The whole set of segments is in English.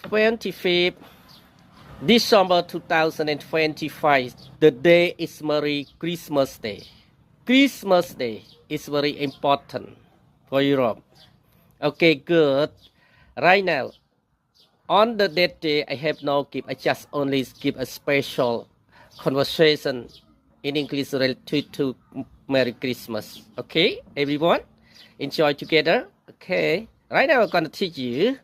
25th December 2025. The day is Merry Christmas Day. Christmas Day is very important for Europe. Okay, good. Right now, on that day, I have no gift. I just only give a special conversation in English related to Merry Christmas. Okay, everyone, enjoy together. Okay, right now I'm gonna teach you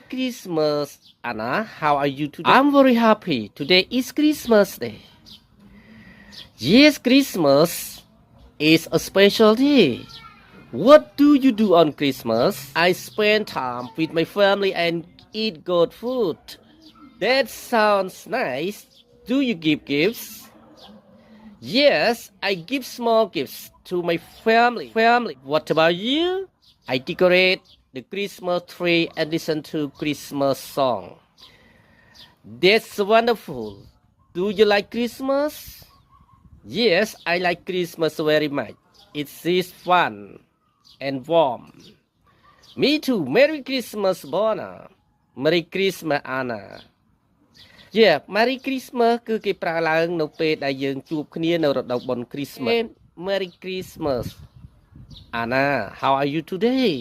Christmas. Anna, how are you today? I'm very happy. Today is Christmas Day. Yes, Christmas is a special day. What do you do on Christmas? I spend time with my family and eat good food. That sounds nice. Do you give gifts? Yes, I give small gifts to my family. What about you? I decorate the Christmas tree and listen to Christmas song. That's wonderful. Do you like Christmas? Yes, I like Christmas very much. It is fun and warm. Me too. Merry Christmas, Bona. Merry Christmas, Anna. Yeah, Merry Christmas គឺគេប្រើឡើងនៅពេលដែលយើងជួបគ្នានៅរដូវបុណ្យ Christmas. Merry Christmas. Anna, how are you today?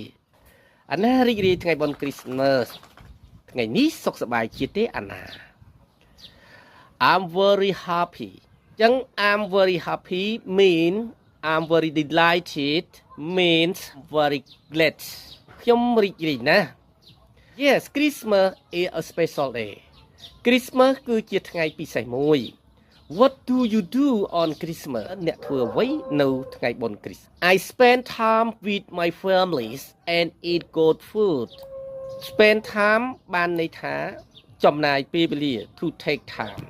Anna រីករាយថ្ងៃបុណ្យ Christmas. ថ្ងៃនេះសុខសប្បាយជាទេ Anna? I'm very happy. ចឹង I'm very happy mean I'm very delighted means very glad. ខ្ញុំរីករាយណាស់ Yes, Christmas is a special day. Christmas គឺជាថ្ងៃពិសេសមួយ What do you do on Christmas អ្នកធ្វើអ្វីនៅថ្ងៃបុណ្យ Christmas I spend time with my families and eat good food Spend time បានន័យថាចំណាយពេលវេលា to take time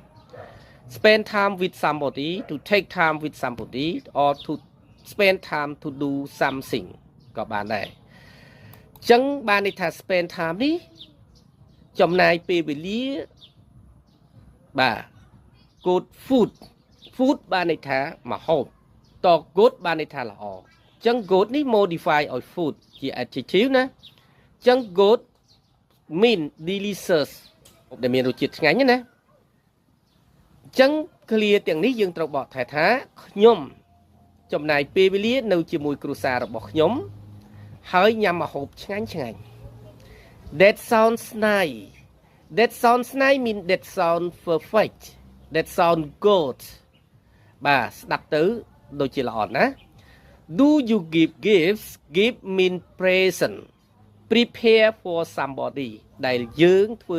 Spend time with somebody to take time with somebody or to spend time to do something ក៏បានដែរចឹងបានន័យថា spend time នេះចំណាយពេលវេលាបាទ good food បានន័យថាម្ហូបត good បានន័យថាល្អចឹង good នេះ modify ឲ្យ food ជា adjective ណាចឹង good mean delicious ដែលមានរសជាតិឆ្ងាញ់ណាចឹង clear ទាំងនេះយើងត្រូវបកថាខ្ញុំចំណាយពេលវេលានៅជាមួយគ្រួសាររបស់ខ្ញុំហើយញ៉ាំម្ហូបឆ្ងាញ់ That sounds nice That sounds nice mean that sound perfect That sound good បាទស្ដាប់ទៅដូចជាល្អណាស់ Do you give gifts Give mean present Prepare for somebody ដែលយើងធ្វើ